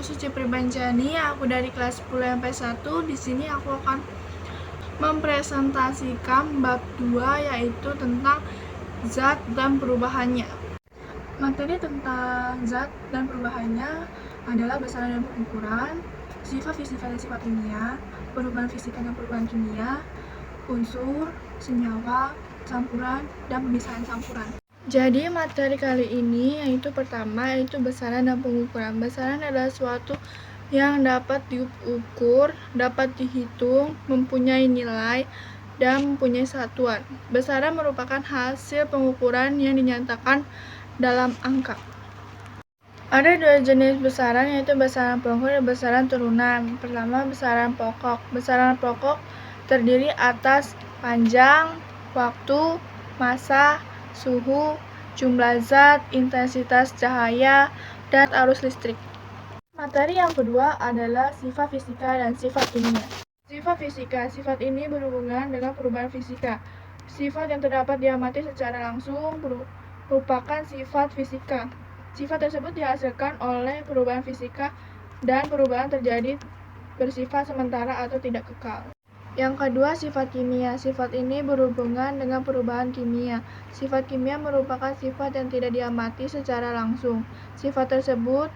Suci Pribanjani, aku dari kelas 10 MP1. Di sini aku akan mempresentasikan bab 2, yaitu tentang zat dan perubahannya. Materi tentang zat dan perubahannya adalah besaran dan pengukuran, sifat fisika dan sifat kimia, perubahan fisika dan perubahan kimia, unsur, senyawa, campuran, dan pemisahan campuran. Jadi materi kali ini yaitu pertama yaitu besaran dan pengukuran. Besaran adalah suatu yang dapat diukur, dapat dihitung, mempunyai nilai, dan mempunyai satuan. Besaran merupakan hasil pengukuran yang dinyatakan dalam angka. Ada dua jenis besaran, yaitu besaran pengukur dan besaran turunan. Pertama, besaran pokok. Besaran pokok terdiri atas panjang, waktu, massa, suhu, jumlah zat, intensitas cahaya, dan arus listrik. Materi yang kedua adalah sifat fisika dan sifat kimia. Sifat fisika, sifat ini berhubungan dengan perubahan fisika. Sifat yang terdapat diamati secara langsung merupakan sifat fisika. Sifat tersebut dihasilkan oleh perubahan fisika dan perubahan terjadi bersifat sementara atau tidak kekal. Yang kedua, sifat kimia. Sifat ini berhubungan dengan perubahan kimia. Sifat kimia merupakan sifat yang tidak diamati secara langsung. Sifat tersebut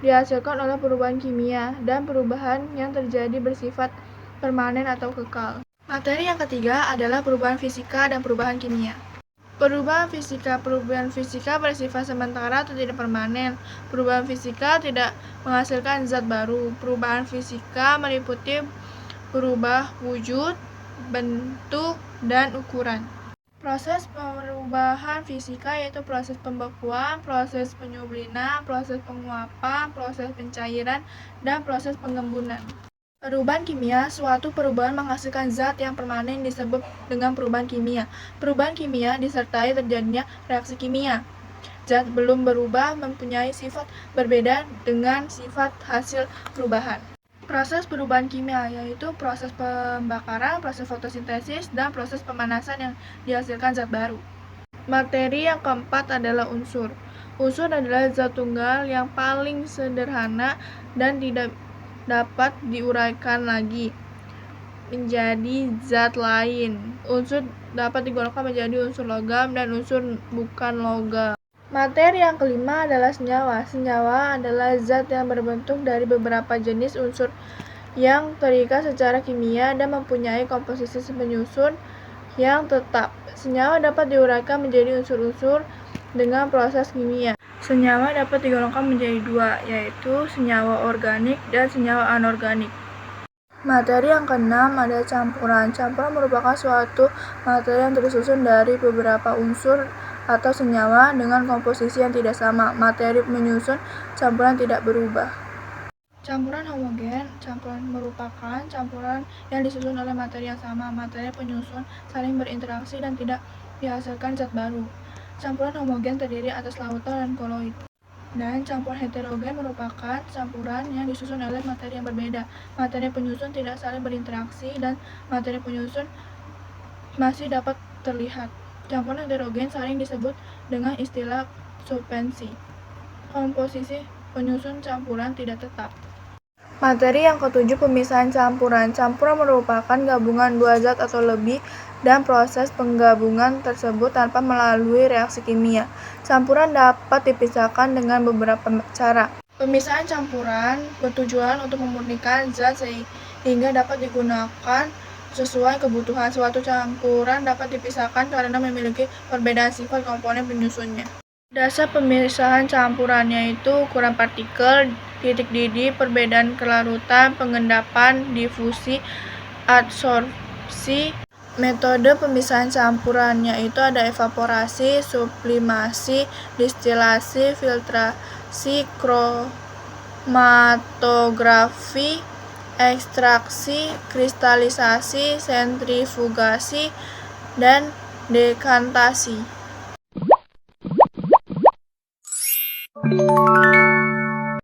dihasilkan oleh perubahan kimia dan perubahan yang terjadi bersifat permanen atau kekal. Materi yang ketiga adalah perubahan fisika dan perubahan kimia. Perubahan fisika bersifat sementara atau tidak permanen. Perubahan fisika tidak menghasilkan zat baru. Perubahan fisika meliputi berubah wujud, bentuk, dan ukuran. Proses perubahan fisika yaitu proses pembekuan, proses penyublinan, proses penguapan, proses pencairan, dan proses pengembunan. Perubahan kimia, suatu perubahan menghasilkan zat yang permanen disebut dengan perubahan kimia. Perubahan kimia disertai terjadinya reaksi kimia. Zat belum berubah mempunyai sifat berbeda dengan sifat hasil perubahan. Proses perubahan kimia yaitu proses pembakaran, proses fotosintesis, dan proses pemanasan yang dihasilkan zat baru. Materi yang keempat adalah unsur. Unsur adalah zat tunggal yang paling sederhana dan tidak dapat diuraikan lagi menjadi zat lain. Unsur dapat digolongkan menjadi unsur logam dan unsur bukan logam. Materi yang kelima adalah senyawa. Senyawa adalah zat yang berbentuk dari beberapa jenis unsur yang terikat secara kimia dan mempunyai komposisi penyusun yang tetap. Senyawa dapat diuraikan menjadi unsur-unsur dengan proses kimia. Senyawa dapat digolongkan menjadi dua, yaitu senyawa organik dan senyawa anorganik. Materi yang keenam adalah campuran. Campuran merupakan suatu materi yang tersusun dari beberapa unsur atau senyawa dengan komposisi yang tidak sama. Materi penyusun campuran tidak berubah. Campuran homogen. Campuran merupakan campuran yang disusun oleh materi yang sama. Materi penyusun saling berinteraksi dan tidak dihasilkan zat baru. Campuran homogen terdiri atas lautan dan koloid. Dan campuran heterogen merupakan campuran yang disusun oleh materi yang berbeda. Materi penyusun tidak saling berinteraksi dan materi penyusun masih dapat terlihat. Campuran heterogen sering disebut dengan istilah suspensi. Komposisi penyusun campuran tidak tetap. Materi yang ketujuh, pemisahan campuran. Campuran merupakan gabungan dua zat atau lebih dan proses penggabungan tersebut tanpa melalui reaksi kimia. Campuran dapat dipisahkan dengan beberapa cara. Pemisahan campuran bertujuan untuk memurnikan zat sehingga dapat digunakan sesuai kebutuhan. Suatu campuran dapat dipisahkan karena memiliki perbedaan sifat komponen penyusunnya. Dasar pemisahan campuran yaitu ukuran partikel, titik didih, perbedaan kelarutan, pengendapan, difusi, adsorpsi. Metode pemisahan campuran yaitu ada evaporasi, sublimasi, distilasi, filtrasi, kromatografi, ekstraksi, kristalisasi, sentrifugasi, dan dekantasi.